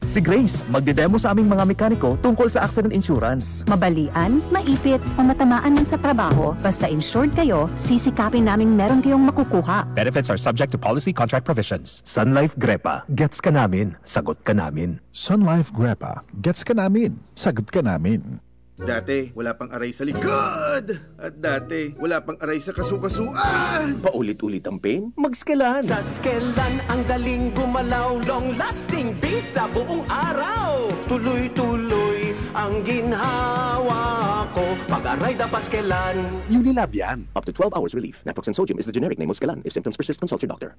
Si Grace, magde-demo sa aming mga mekaniko tungkol sa accident insurance. Mabalian, maipit, o matamaan man sa trabaho, basta insured kayo, sisikapin naming meron kayong makukuha. Benefits are subject to policy contract provisions. Sun Life Grepa, gets ka namin, sagot ka namin. Sun Life Grepa, gets ka namin, sagot ka namin. Dati, wala pang aray sa likod. At dati, wala pang aray sa kasukasuan. Paulit-ulit ang pain? Mag-Skelan. Sa Skelan, ang galing gumalaw. Long-lasting bisa buong araw. Tuloy-tuloy ang ginhawa ko. Pag-aray dapat Skelan. Unilab yan. Up to 12 hours relief. Naproxen sodium is the generic name of Skelan. If symptoms persist, consult your doctor.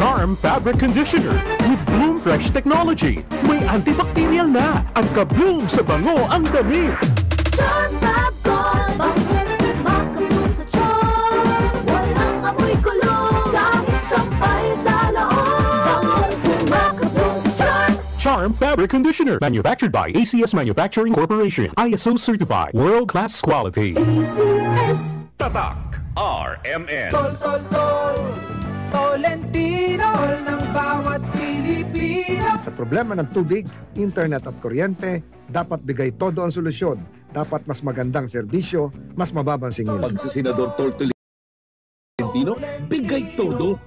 Charm Fabric Conditioner with Bloom Fresh Technology. May antibacterial na at ka-bloom sa bango ang damit. Charm Fab Gold, makabloom sa charm. Walang amoy kulong, kahit sampay sa loob. Makabloom sa charm. Charm Fabric Conditioner, manufactured by ACS Manufacturing Corporation. ISO certified, world-class quality. ACS. Tatak RMN. Tol, tol, tol. Tolentino ng bawat Pilipino. Sa problema ng tubig, internet at kuryente, dapat bigay todo ang solusyon. Dapat mas magandang serbisyo, mas mababang singil. Pag si Senador Tolentino, bigay todo.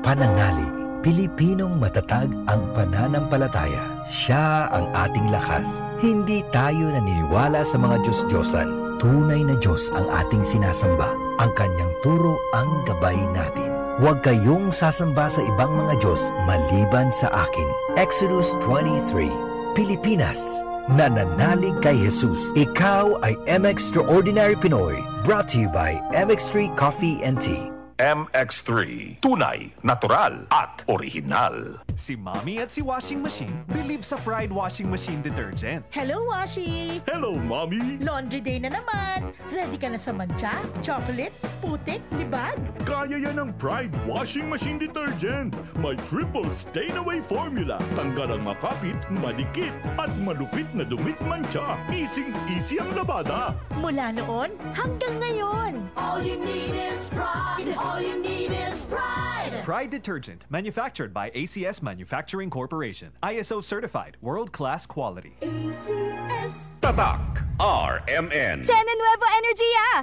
Pananalig, Pilipinong matatag ang pananampalataya. Siya ang ating lakas. Hindi tayo naniniwala sa mga Diyos-Diyosan. Tunay na Diyos ang ating sinasamba. Ang kanyang turo ang gabay natin. Huwag kayong sasamba sa ibang mga Diyos maliban sa akin. Exodus 23. Pilipinas, nananalig kay Jesus. Ikaw ay MX-Extraordinary Pinoy. Brought to you by MX3 Coffee and Tea. MX3. Tunay, natural, at original. Si Mommy at si Washing Machine believe sa Pride Washing Machine Detergent. Hello, Washi! Hello, Mommy! Laundry day na naman. Ready ka na sa mancha, chocolate, putik, libag? Kaya yan ang Pride Washing Machine Detergent. May triple stain-away formula. Tanggal ang makapit, malikit, at malupit na dumit mancha. Easy ang labada. Mula noon hanggang ngayon. All you need is pride. All you need is pride. Pride Detergent, manufactured by ACS Manufacturing Corporation. ISO certified, world-class quality. ACS. Tatak RMN. Chena Nuevo Energia!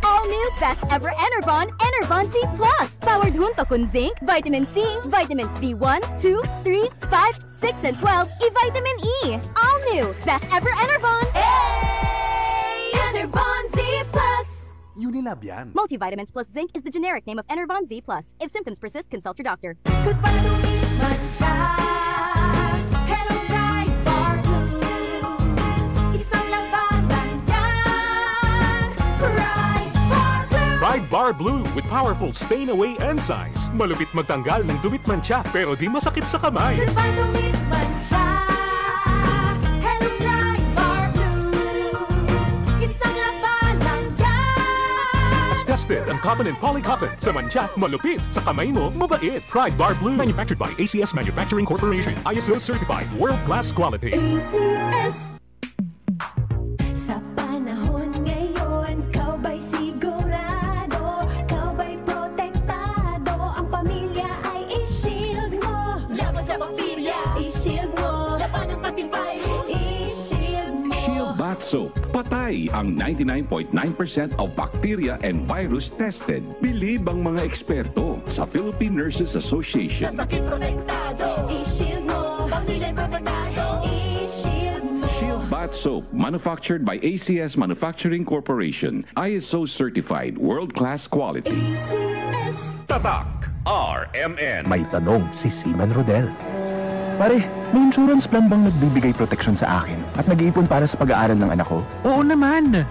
All new best ever Enervon, Enervon Z Plus. Powered junto con zinc, vitamin C, vitamins B1, 2, 3, 5, 6, and 12, e-vitamin E. All new best ever Enervon. Hey! Enervon Z Plus. Unilab yan. Multivitamins plus zinc is the generic name of Enervon Z Plus. If symptoms persist, consult your doctor. Goodbye to me, mancha. Hello, bright bar blue. Isang labanan yan. Bright bar blue. Pride Bar Blue with powerful stain-away enzymes. Malupit magtanggal ng dumit mancha pero di masakit sa kamay. Goodbye to me, mancha. Hello, bright bar blue. Isang labanan yan. Tested ang cotton and polycotton. Sa mancha, malupit. Sa kamay mo, mabait. Pride Bar Blue, manufactured by ACS Manufacturing Corporation. ISO certified, world-class quality. ACS. Sa panahon ngayon, kau ba'y sigurado? Kau ba'y protektado? Ang pamilya ay i-shield mo. Laban sa bakterya, i-shield mo. Laban ng pati virus, i-shield mo. Shield Bath Soap. Patay ang 99.9% of bacteria and virus tested. Believe ang mga eksperto sa Philippine Nurses Association. Sa sakit protektado, i-shield mo. Pamilya protektado, i-shield mo. Shield Bath Soap, manufactured by ACS Manufacturing Corporation. ISO certified, world-class quality. ACS. Tatak RMN. May tanong si Seaman Rodel. Pare, may insurance plan bang nagbibigay protection sa akin at nag-iipon para sa pag-aaral ng anak ko? Oo naman!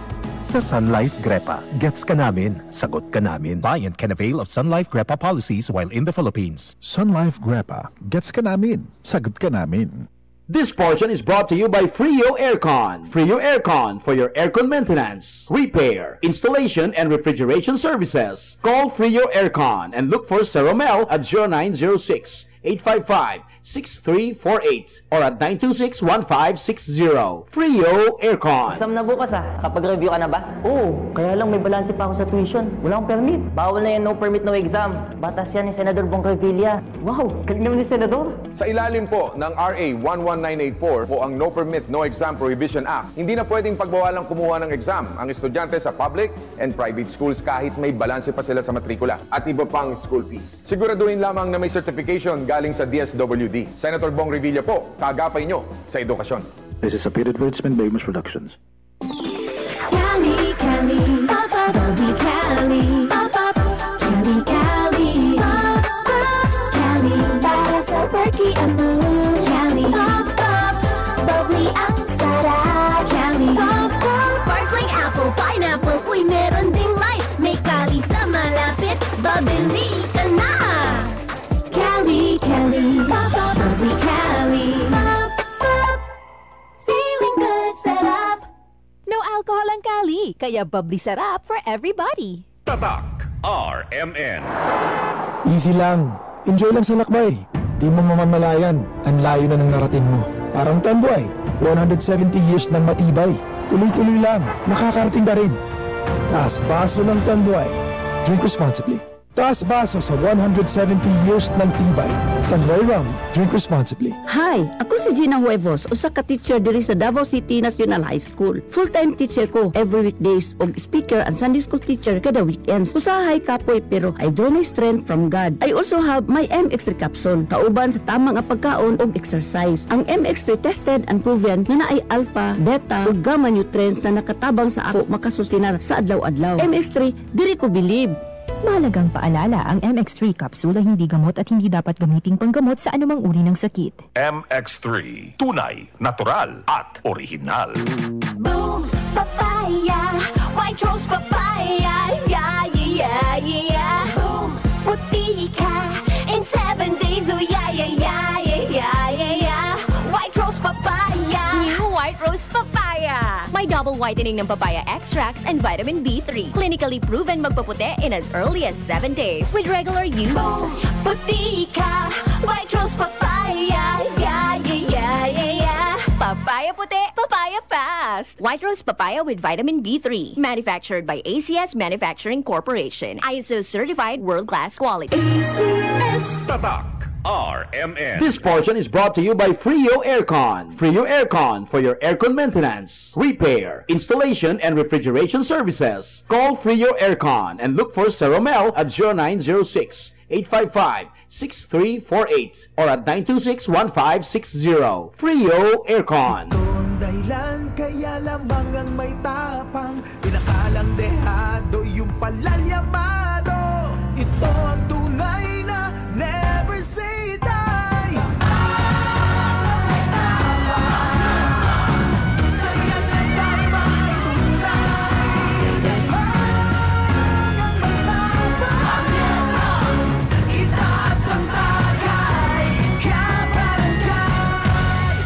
Sa Sun Life Grepa, gets ka namin, sagot ka namin. Client can avail of Sun Life Grepa policies while in the Philippines. Sun Life Grepa, gets ka namin, sagot ka namin. This portion is brought to you by Frio Aircon. Frio Aircon for your aircon maintenance, repair, installation, and refrigeration services. Call Frio Aircon and look for Sir Romel at 0906-855 925-6348 or at 926-1560. Frio Aircon. Exam na bukas Kapag-review ka na ba? Oo, kaya lang may balanse pa ako sa tuition. Wala akong permit. Bawal na yan, no permit, no exam. Batas yan ni Senador Bong Revilla. Wow, galing naman ni Senador. Sa ilalim po ng RA 11984 po ang No Permit, No Exam Prohibition Act. Hindi na pwedeng pagbawalang kumuha ng exam ang estudyante sa public and private schools kahit may balanse pa sila sa matrikula at iba pang school fees. Siguraduhin lamang na may certification galing sa DSWD. Senator Bong Revilla po, kagapay nyo sa edukasyon. This is a paid advertisement by Amos Productions. Cali, Cali, pop up, bubbly Cali, pop up, Cali, Cali, pop up, Cali, para sa perky ang mood, Cali, pop up, bubbly ang sarap, Cali, pop up, sparkling apple, pineapple, uy meron ding light, may Cali sa malapit, babili ka na. Cali, Cali, pop up, bubbly Cali, pop up, feeling good, sarap. No alcohol ang Cali, kaya bubbly sarap for everybody. Tatak RMN. Easy lang. Enjoy lang sa lakbay. Di mo mamamalayan. Ang layo na ng narating mo. Parang Tanduay. 170 years ng matibay. Tuloy-tuloy lang. Makakarating ka rin. Taas baso ng Tanduay. Drink responsibly. Taas baso sa 170 years ng tibay. Tanduay Rum. Drink responsibly. Hi, ako si Gina Huevos, usa ka teacher diri sa Davao City National High School. Full-time teacher ko every weekdays og speaker and Sunday school teacher kada weekends. Usahay kapoy pero I draw my strength from God. I also have my MX3 capsule, kauban sa tamang pagkaon og exercise. Ang MX3 tested and proven na naay alpha, beta ug gamma nutrients na nakatabang sa ako makasustinar sa adlaw-adlaw. MX3 diri ko believe. Mahalagang paalala, ang MX3 capsule ay hindi gamot at hindi dapat gamiting panggamot sa anumang uri ng sakit. MX3, tunay, natural at original. Boom, papaya, white rose papaya, yeah, yeah, yeah. Boom, puti ka, in 7 days, oh yeah, yeah, yeah, yeah, yeah, yeah. White rose papaya. New White Rose Papaya. May double whitening ng papaya extracts and vitamin B3. Clinically proven magpaputi in as early as 7 days with regular use. Boom, puti ka, white rose papaya, yeah, yeah, yeah, yeah, yeah. Papaya puti, papaya fast. White Rose Papaya with vitamin B3. Manufactured by ACS Manufacturing Corporation. ISO certified world-class quality. ACS. Tatak RMN. This portion is brought to you by Frio Aircon. Frio Aircon for your aircon maintenance, repair, installation, and refrigeration services. Call Frio Aircon and look for Seromel at 0906-855-6348 or at 926-1560. Frio Aircon. Dahilan kaya lamang ang may tapang, pinakalang dehado yung palalyamado. Ito ang tunay na never say die. Saya na tama ay tunay. Itaas ang bagay, kabarangay.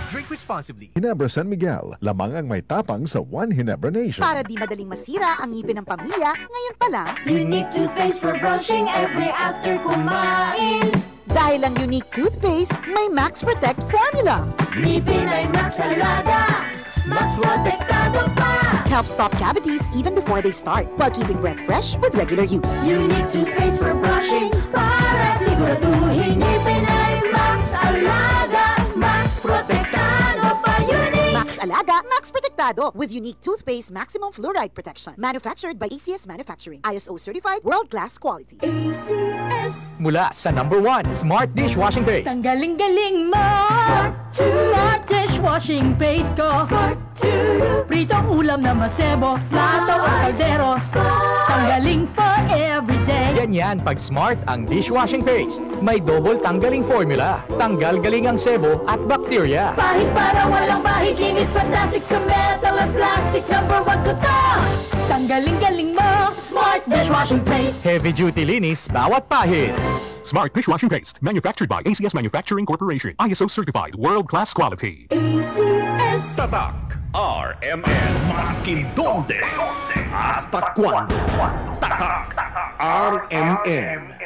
Drink responsibly. Ginebra San Miguel, lamang ang may tapang sa One Ginebra Nation. Para di madaling masira ang ngipin ng pamilya, ngayon pa lang, Unique toothpaste for brushing every after kumain. Dahil ang unique toothpaste, may Max Protect formula. Ngipin ay Max Alaga, Max Protektado pa. Helps stop cavities even before they start, while keeping breath fresh with regular use. Unique toothpaste for brushing, para siguraduhin ngipin ay Max Alaga, Max Protektado pa. Unique Max Alaga, Max Protectado with unique toothpaste maximum fluoride protection. Manufactured by ACS Manufacturing. ISO certified world-class quality. ACS. Mula sa #1 Smart Dishwashing Paste. Tanggaling-galing mo! Smart dishwashing paste ko. Pritong ulam na masebo, plato o kaldero. Tanggaling for everyday. Ganyan pag Smart ang dishwashing paste. May double tanggaling formula. Tanggal galing ang sebo at bakterya. Pahit para walang bahid, linis fantastic sa metal at plastic. #1 ko to! Tanggaling-galing mo! Smart dishwashing paste. Heavy duty linis bawat pahid. Smart Dishwashing Paste. Manufactured by ACS Manufacturing Corporation. ISO certified world-class quality. ACS. Tatak RMN. Maskin donde hasta cuando. Tatak RMN.